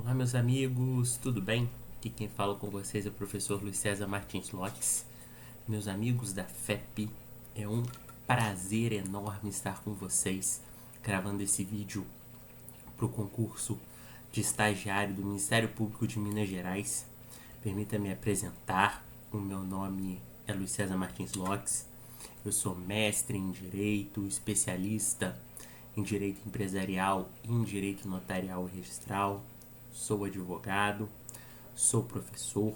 Olá, meus amigos, tudo bem? Aqui quem fala com vocês é o professor Luiz César Martins Lopes. Meus amigos da FEP, é um prazer enorme estar com vocês gravando esse vídeo para o concurso de estagiário do Ministério Público de Minas Gerais. Permita-me apresentar, o meu nome é Luiz César Martins Lopes. Eu sou mestre em Direito, especialista em Direito Empresarial e em Direito Notarial e Registral. Sou advogado, sou professor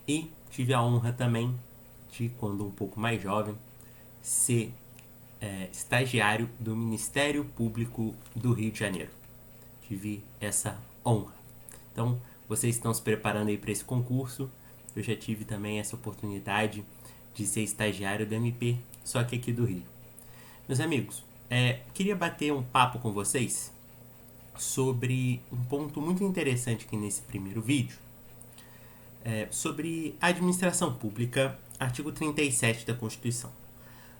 e tive a honra também de, quando um pouco mais jovem, ser estagiário do Ministério Público do Rio de Janeiro. Tive essa honra. Então, vocês estão se preparando aí para esse concurso. Eu já tive também essa oportunidade de ser estagiário do MP, só que aqui do Rio. Meus amigos, queria bater um papo com vocês sobre um ponto muito interessante aqui nesse primeiro vídeo, sobre a administração pública, artigo 37 da Constituição.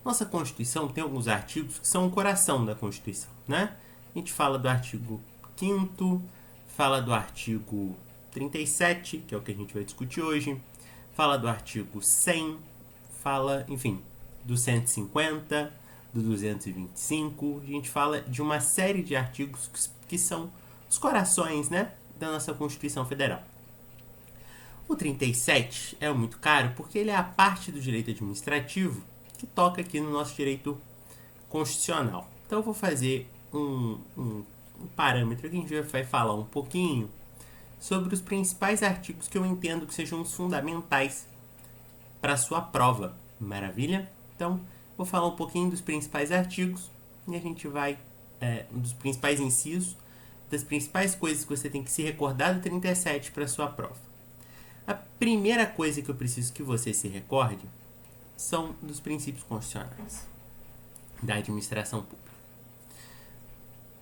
Nossa Constituição tem alguns artigos que são o coração da Constituição, né? A gente fala do artigo 5º, fala do artigo 37, que é o que a gente vai discutir hoje, fala do artigo 100, fala, enfim, do 150, do 225, a gente fala de uma série de artigos que são os corações, né, da nossa Constituição Federal. O 37 é muito caro porque ele é a parte do direito administrativo que toca aqui no nosso direito constitucional. Então eu vou fazer um parâmetro que a gente vai falar um pouquinho sobre os principais artigos que eu entendo que sejam os fundamentais para a sua prova. Maravilha? Então, vou falar um pouquinho dos principais artigos e a gente vai, dos principais incisos, das principais coisas que você tem que se recordar do 37 para a sua prova. A primeira coisa que eu preciso que você se recorde são dos princípios constitucionais da administração pública.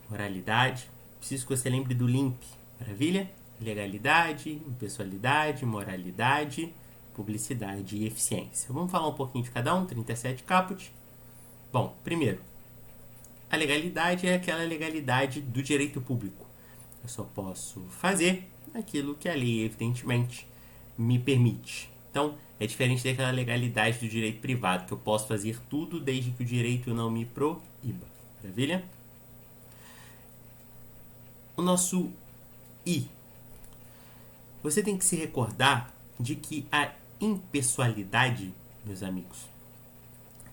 Moralidade, preciso que você lembre do LIMP, maravilha? Legalidade, impessoalidade, moralidade, publicidade e eficiência. Vamos falar um pouquinho de cada um, 37 caput. Bom, primeiro, a legalidade é aquela legalidade do direito público. Eu só posso fazer aquilo que a lei, evidentemente, me permite. Então, é diferente daquela legalidade do direito privado, que eu posso fazer tudo desde que o direito não me proíba. Maravilha? O nosso I. Você tem que se recordar de que a impessoalidade, meus amigos,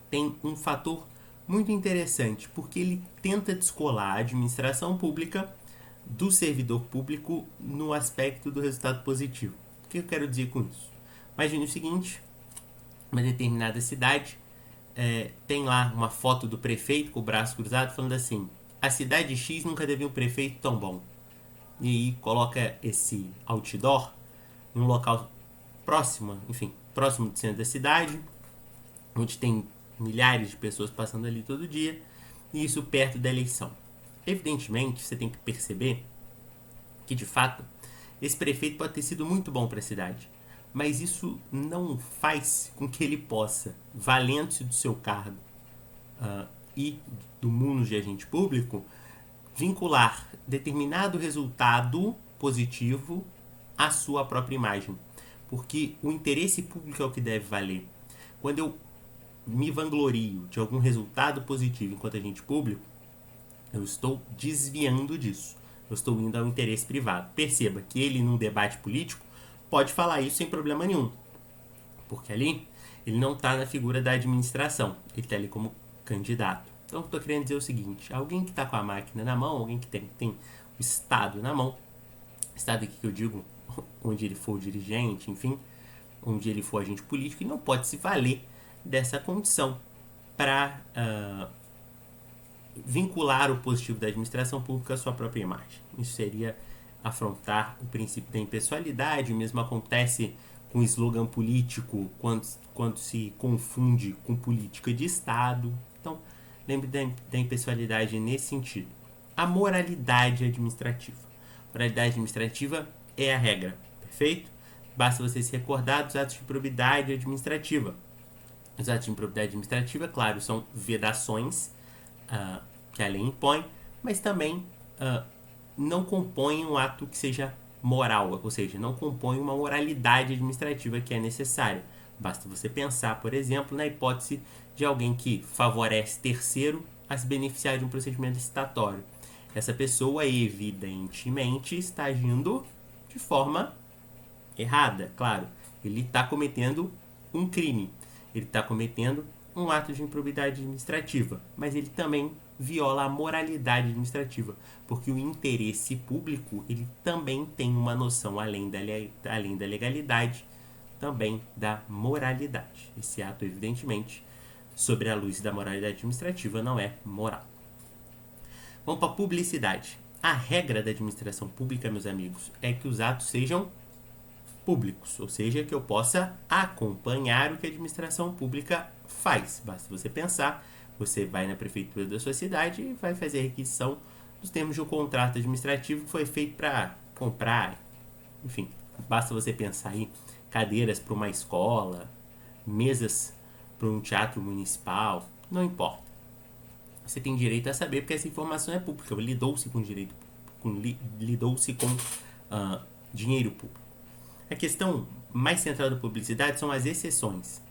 tem um fator muito interessante, porque ele tenta descolar a administração pública do servidor público no aspecto do resultado positivo. O que eu quero dizer com isso? Imagine o seguinte, uma determinada cidade tem lá uma foto do prefeito com o braço cruzado falando assim: a cidade X nunca teve um prefeito tão bom. E aí coloca esse outdoor em um local próximo do centro da cidade, onde tem milhares de pessoas passando ali todo dia, e isso perto da eleição. Evidentemente, você tem que perceber que, de fato, esse prefeito pode ter sido muito bom para a cidade, mas isso não faz com que ele possa, valendo-se do seu cargo e do mundo de agente público, vincular determinado resultado positivo à sua própria imagem. Porque o interesse público é o que deve valer. Quando eu me vanglorio de algum resultado positivo enquanto agente público, eu estou desviando disso. Eu estou indo ao interesse privado. Perceba que ele, num debate político, pode falar isso sem problema nenhum. Porque ali, ele não está na figura da administração. Ele está ali como candidato. Então, eu estou querendo dizer o seguinte: alguém que está com a máquina na mão, alguém que tem o Estado na mão, Estado aqui que eu digo, onde ele for dirigente, enfim, onde ele for agente político, ele não pode se valer dessa condição para vincular o positivo da administração pública à sua própria imagem. Isso seria afrontar o princípio da impessoalidade. O mesmo acontece com slogan político quando se confunde com política de Estado. Então, lembre da impessoalidade nesse sentido. A moralidade administrativa. Moralidade administrativa é a regra, perfeito? Basta você se recordar dos atos de improbidade administrativa. Os atos de improbidade administrativa, claro, são vedações que a lei impõe, mas também não compõem um ato que seja moral, ou seja, não compõem uma moralidade administrativa que é necessária. Basta você pensar, por exemplo, na hipótese de alguém que favorece terceiro a se beneficiar de um procedimento licitatório. Essa pessoa, evidentemente, está agindo de forma errada, claro. Ele está cometendo um crime. Ele está cometendo um ato de improbidade administrativa. Mas ele também viola a moralidade administrativa. Porque o interesse público, ele também tem uma noção, além da legalidade, também da moralidade. Esse ato, evidentemente, sobre a luz da moralidade administrativa, não é moral. Vamos para a publicidade. A regra da administração pública, meus amigos, é que os atos sejam públicos, ou seja, que eu possa acompanhar o que a administração pública faz. Basta você pensar, você vai na prefeitura da sua cidade e vai fazer a requisição dos termos de um contrato administrativo que foi feito para comprar, enfim, basta você pensar aí, cadeiras para uma escola, mesas para um teatro municipal, não importa. Você tem direito a saber porque essa informação é pública, lidou-se com direito, lidou-se com dinheiro público. A questão mais central da publicidade são as exceções.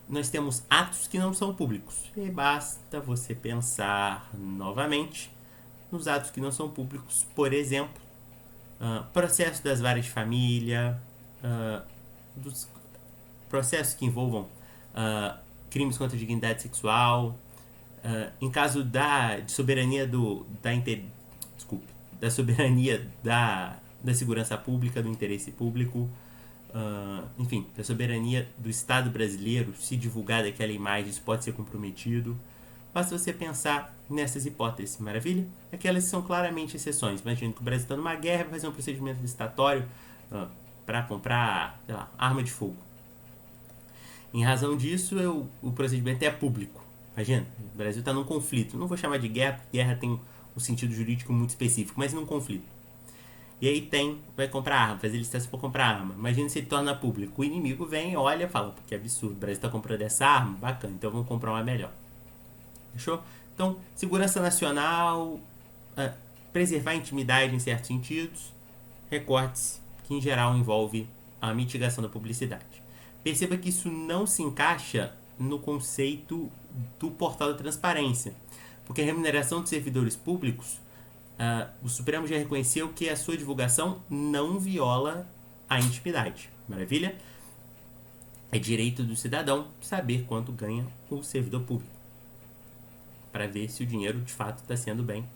Nós temos atos que não são públicos. E basta você pensar novamente nos atos que não são públicos. Por exemplo, processo das varas de família, dos processos que envolvam crimes contra a dignidade sexual, em caso de soberania da soberania da segurança pública, do interesse público, enfim, da soberania do Estado brasileiro, se divulgar daquela imagem, isso pode ser comprometido. Basta você pensar nessas hipóteses, maravilha? Aquelas são claramente exceções. Imagina que o Brasil está numa guerra, vai fazer um procedimento licitatório para comprar, sei lá, arma de fogo. Em razão disso, o procedimento é público. Imagina, o Brasil está num conflito. Não vou chamar de guerra, porque guerra tem um sentido jurídico muito específico, mas num conflito. E aí vai comprar arma, fazer licitação para comprar arma. Imagina se ele torna público. O inimigo vem, olha e fala, que absurdo, o Brasil está comprando essa arma? Bacana, então vamos comprar uma melhor. Fechou? Então, segurança nacional, preservar a intimidade em certos sentidos, recortes que em geral envolve a mitigação da publicidade. Perceba que isso não se encaixa no conceito do portal da transparência, porque a remuneração de servidores públicos, o Supremo já reconheceu que a sua divulgação não viola a intimidade. Maravilha? É direito do cidadão saber quanto ganha o servidor público, para ver se o dinheiro de fato está sendo bem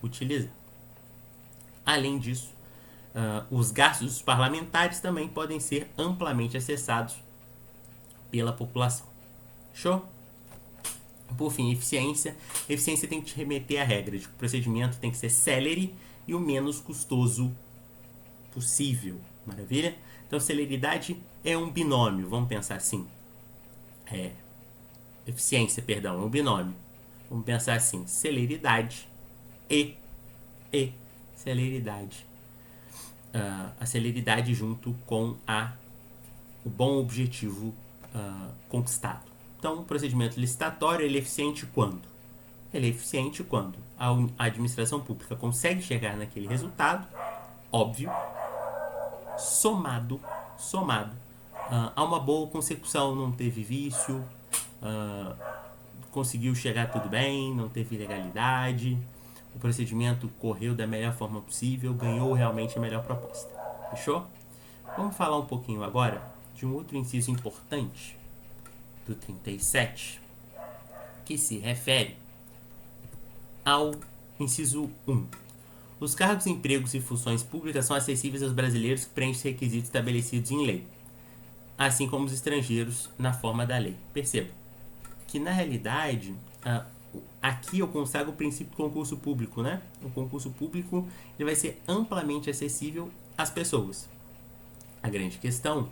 utilizado. Além disso, os gastos dos parlamentares também podem ser amplamente acessados pela população. Show? Por fim, eficiência. Eficiência tem que te remeter à regra de que o procedimento tem que ser célere e o menos custoso possível. Maravilha? Então, celeridade é um binômio. Vamos pensar assim. Eficiência, perdão, é um binômio. Vamos pensar assim. Celeridade e celeridade. A celeridade junto com o bom objetivo conquistado. Então, o procedimento licitatório ele é eficiente quando? Ele é eficiente quando a administração pública consegue chegar naquele resultado, óbvio, somado a uma boa consecução, não teve vício, conseguiu chegar tudo bem, não teve ilegalidade, o procedimento correu da melhor forma possível, ganhou realmente a melhor proposta. Fechou? Vamos falar um pouquinho agora de um outro inciso importante do 37, que se refere ao inciso 1. Os cargos, empregos e funções públicas são acessíveis aos brasileiros que preenchem os requisitos estabelecidos em lei, assim como os estrangeiros na forma da lei. Perceba que, na realidade, aqui eu consagro o princípio do concurso público, né? O concurso público ele vai ser amplamente acessível às pessoas. A grande questão,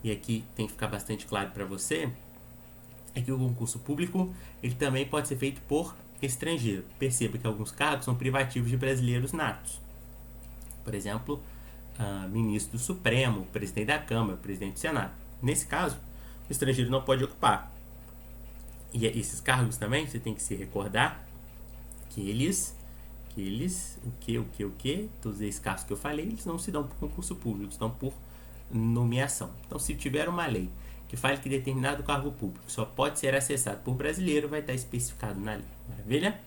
e aqui tem que ficar bastante claro para você, é que o concurso público ele também pode ser feito por estrangeiro. Perceba que alguns cargos são privativos de brasileiros natos. Por exemplo, ministro do Supremo, presidente da Câmara, presidente do Senado. Nesse caso, o estrangeiro não pode ocupar. E esses cargos também, você tem que se recordar que eles, todos esses casos que eu falei, eles não se dão por concurso público, eles dão por nomeação. Então, se tiver uma lei que fale que determinado cargo público só pode ser acessado por brasileiro, vai estar especificado na lei. Maravilha?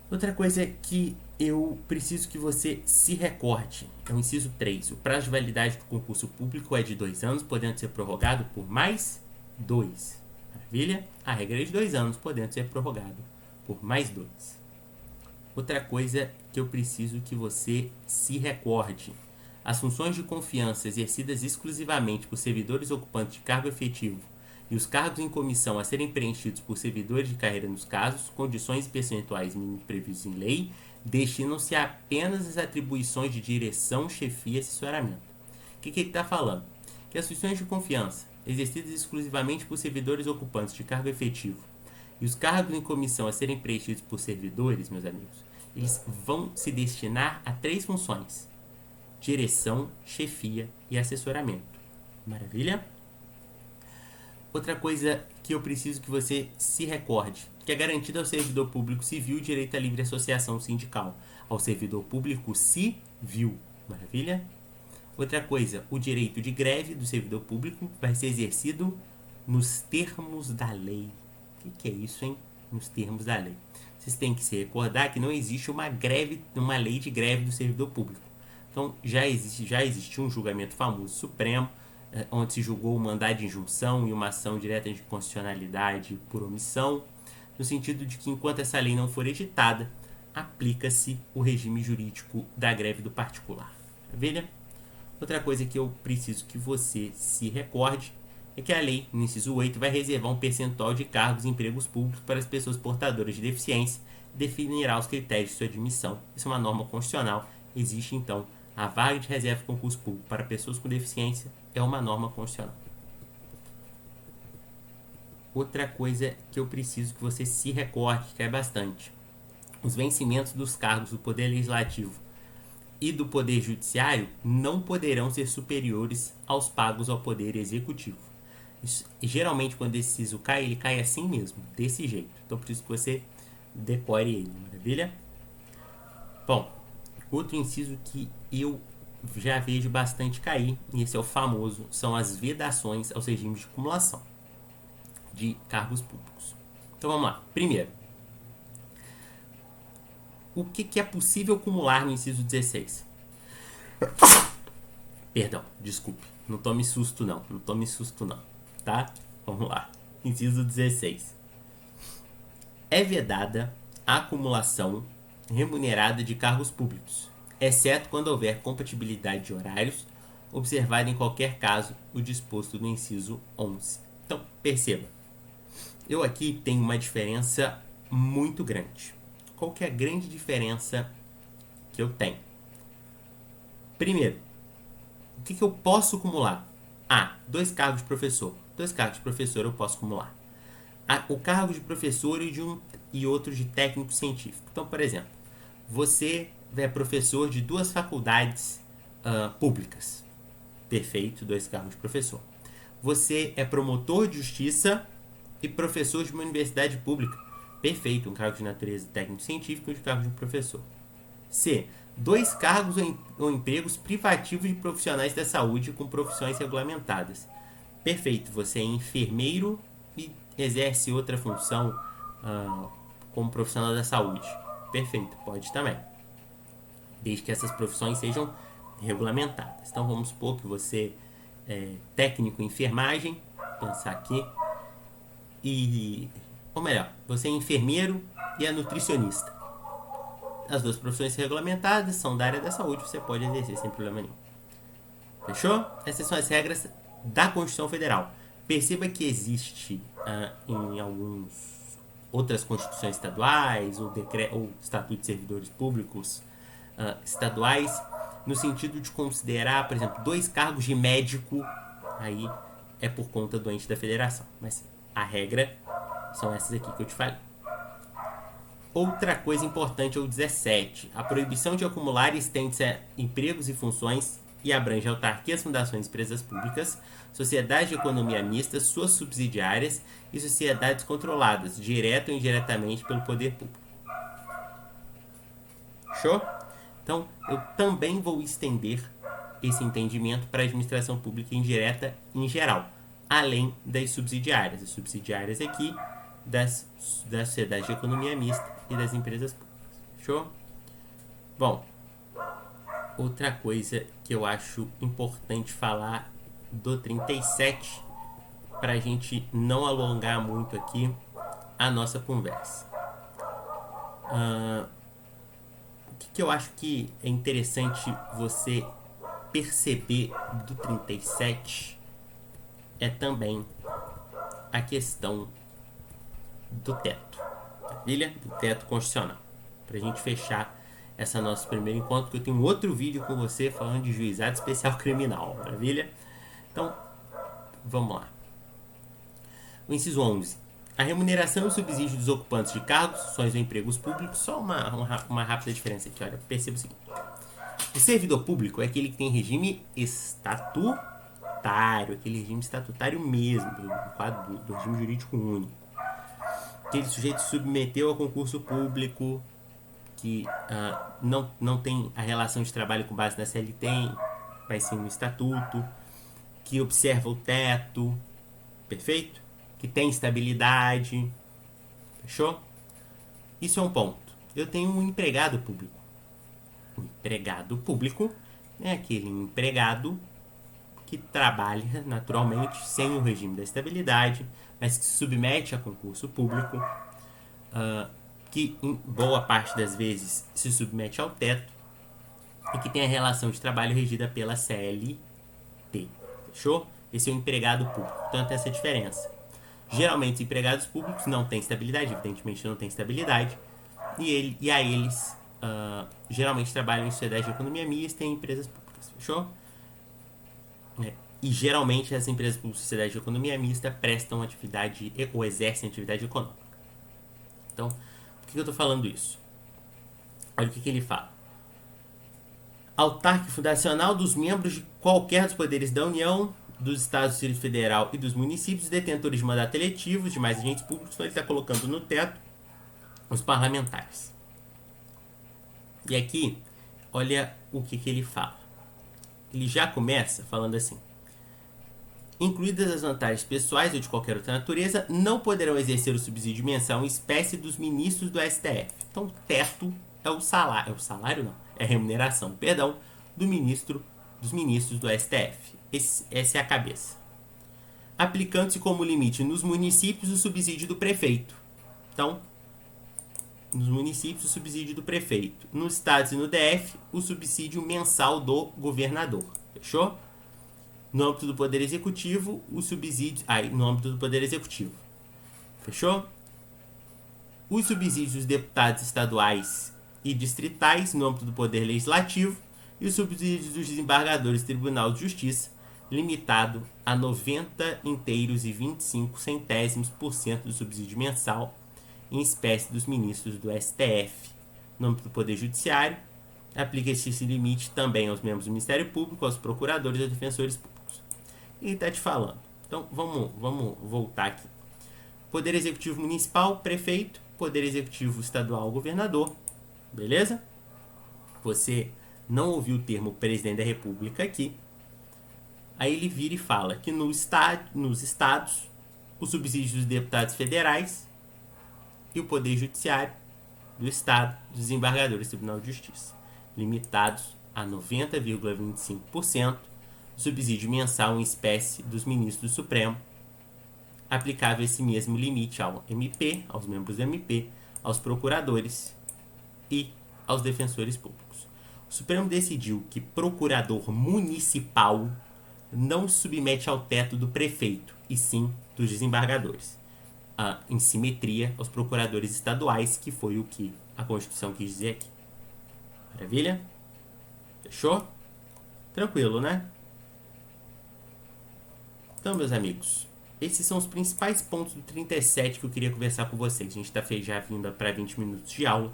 Outra coisa que eu preciso que você se recorde é o inciso 3. O prazo de validade do concurso público é de 2 anos, podendo ser prorrogado por mais 2. Maravilha? A regra é de 2 anos, podendo ser prorrogado por mais 2. Outra coisa que eu preciso que você se recorde. As funções de confiança exercidas exclusivamente por servidores ocupantes de cargo efetivo e os cargos em comissão a serem preenchidos por servidores de carreira nos casos, condições e percentuais mínimos previstos em lei, destinam-se apenas às atribuições de direção, chefia e assessoramento. O que ele está falando? Que as funções de confiança, exercidas exclusivamente por servidores ocupantes de cargo efetivo, e os cargos em comissão a serem preenchidos por servidores, meus amigos, eles vão se destinar a 3 funções: direção, chefia e assessoramento. Maravilha? Outra coisa que eu preciso que você se recorde, que é garantido ao servidor público civil o direito à livre associação sindical. Ao servidor público civil. Maravilha? Outra coisa, o direito de greve do servidor público vai ser exercido nos termos da lei. O que é isso, hein? Nos termos da lei. Vocês têm que se recordar que não existe uma lei de greve do servidor público. Então, já existiu um julgamento famoso supremo, onde se julgou um mandado de injunção e uma ação direta de constitucionalidade por omissão, no sentido de que, enquanto essa lei não for editada, aplica-se o regime jurídico da greve do particular. Maravilha? Outra coisa que eu preciso que você se recorde é que a lei, no inciso 8, vai reservar um percentual de cargos e empregos públicos para as pessoas portadoras de deficiência e definirá os critérios de sua admissão. Isso é uma norma constitucional. Existe, então, a vaga de reserva de concurso público para pessoas com deficiência, é uma norma constitucional. Outra coisa que eu preciso que você se recorde, que é bastante: os vencimentos dos cargos do Poder Legislativo e do Poder Judiciário não poderão ser superiores aos pagos ao Poder Executivo. Isso, geralmente, quando esse inciso cai, ele cai assim mesmo, desse jeito. Então, por isso que você decore ele, maravilha? Bom, outro inciso que eu já vejo bastante cair, e esse é o famoso, são as vedações aos regimes de acumulação de cargos públicos. Então vamos lá. Primeiro, o que é possível acumular no inciso 16? Perdão, desculpe. Não tome susto não. Não tome susto não. Tá? Vamos lá. Inciso 16. É vedada a acumulação remunerada de cargos públicos, exceto quando houver compatibilidade de horários, observado em qualquer caso o disposto no inciso 11. Então, perceba. Eu aqui tenho uma diferença muito grande. Qual que é a grande diferença que eu tenho? Primeiro, o que eu posso acumular? 2 cargos de professor. 2 cargos de professor eu posso acumular. O cargo de professor e outro de técnico científico. Então, por exemplo, você é professor de 2 faculdades públicas. Perfeito, 2 cargos de professor. Você é promotor de justiça e professor de uma universidade pública. Perfeito, um cargo de natureza técnico-científico e um cargo de professor. C. 2 cargos ou empregos privativos de profissionais da saúde com profissões regulamentadas. Perfeito, você é enfermeiro e exerce outra função como profissional da saúde. Perfeito, pode também. Desde que essas profissões sejam regulamentadas. Então vamos supor que você é técnico em enfermagem, pensar aqui, ou melhor, você é enfermeiro e é nutricionista. As 2 profissões regulamentadas são da área da saúde, você pode exercer sem problema nenhum. Fechou? Essas são as regras da Constituição Federal. Perceba que existe em algumas outras constituições estaduais ou Estatuto de Servidores Públicos estaduais, no sentido de considerar, por exemplo, 2 cargos de médico, aí é por conta do ente da federação. Mas a regra são essas aqui que eu te falei. Outra coisa importante é o 17. A proibição de acumular estende-se a empregos e funções e abrange autarquias, fundações, empresas públicas, sociedades de economia mista, suas subsidiárias e sociedades controladas, direta ou indiretamente, pelo poder público. Fechou? Então, eu também vou estender esse entendimento para a administração pública indireta em geral, além das subsidiárias. As subsidiárias aqui das sociedades de economia mista e das empresas públicas. Fechou? Bom, outra coisa que eu acho importante falar do 37, para a gente não alongar muito aqui a nossa conversa. O que eu acho que é interessante você perceber do 37 é também a questão do teto, maravilha? Do teto constitucional. Pra gente fechar esse nosso primeiro encontro, que eu tenho outro vídeo com você falando de juizado especial criminal, maravilha? Então, vamos lá. O inciso 11. A remuneração e o subsídio dos ocupantes de cargos, funções ou empregos públicos, só uma rápida diferença aqui, olha, perceba o seguinte. O servidor público é aquele que tem regime estatutário, aquele regime estatutário mesmo, do quadro do regime jurídico único. Aquele sujeito se submeteu ao concurso público, que não tem a relação de trabalho com base na CLT, vai ser no estatuto, que observa o teto, perfeito? Que tem estabilidade, fechou? Isso é um ponto. Eu tenho um empregado público. O empregado público é aquele empregado que trabalha naturalmente sem o regime da estabilidade, mas que se submete a concurso público, que em boa parte das vezes se submete ao teto e que tem a relação de trabalho regida pela CLT. Fechou? Esse é o empregado público. Portanto, essa é a diferença. Geralmente, os empregados públicos não têm estabilidade, evidentemente não têm estabilidade, e a eles geralmente trabalham em sociedades de economia mista e em empresas públicas. Fechou? E geralmente as empresas públicas e sociedades de economia mista prestam atividade ou exercem atividade econômica. Então, por que eu estou falando isso? Olha o que ele fala. Autárquico fundacional dos membros de qualquer dos poderes da União, dos Estados, do Distrito Federal e dos municípios, detentores de mandato eletivo, de mais agentes públicos, então ele está colocando no teto os parlamentares. E aqui, olha o que ele fala. Ele já começa falando assim: incluídas as vantagens pessoais ou de qualquer outra natureza, não poderão exercer o subsídio mensal em espécie dos ministros do STF. Então, o teto é o salário. É o salário, não. É a remuneração, perdão, dos ministros do STF. Essa é a cabeça. Aplicando-se como limite nos municípios o subsídio do prefeito. Então, nos municípios o subsídio do prefeito. Nos estados e no DF, o subsídio mensal do governador. Fechou? No âmbito do Poder Executivo, o subsídio... no âmbito do Poder Executivo. Fechou? Os subsídios dos deputados estaduais e distritais, no âmbito do Poder Legislativo, e os subsídios dos desembargadores do Tribunal de Justiça, limitado a 90 inteiros e 25 centésimos% do subsídio mensal em espécie dos ministros do STF. No âmbito do Poder Judiciário, aplica-se esse limite também aos membros do Ministério Público, aos procuradores e aos defensores públicos. E está te falando. Então, vamos voltar aqui. Poder Executivo Municipal, Prefeito. Poder Executivo Estadual, Governador. Beleza? Você não ouviu o termo Presidente da República aqui. Aí ele vira e fala que nos estados, o subsídio dos deputados federais e o Poder Judiciário do Estado, dos desembargadores do Tribunal de Justiça, limitados a 90,25% do subsídio mensal em espécie dos ministros do Supremo, aplicável esse mesmo limite ao MP, aos membros do MP, aos procuradores e aos defensores públicos. O Supremo decidiu que procurador municipal não se submete ao teto do prefeito, e sim dos desembargadores, em simetria aos procuradores estaduais, que foi o que a Constituição quis dizer aqui. Maravilha? Fechou? Tranquilo, né? Então, meus amigos, esses são os principais pontos do 37 que eu queria conversar com vocês. A gente está já vindo para 20 minutos de aula.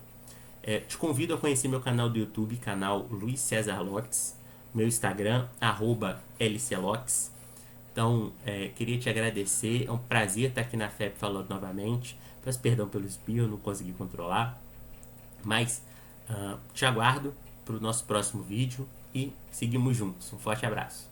Te convido a conhecer meu canal do YouTube, canal Luiz César Lopes, meu Instagram, @lclopes. Então, queria te agradecer, é um prazer estar aqui na FEP falando novamente. Peço perdão pelo espirro, não consegui controlar, mas Te aguardo para o nosso próximo vídeo e seguimos juntos. Um forte abraço.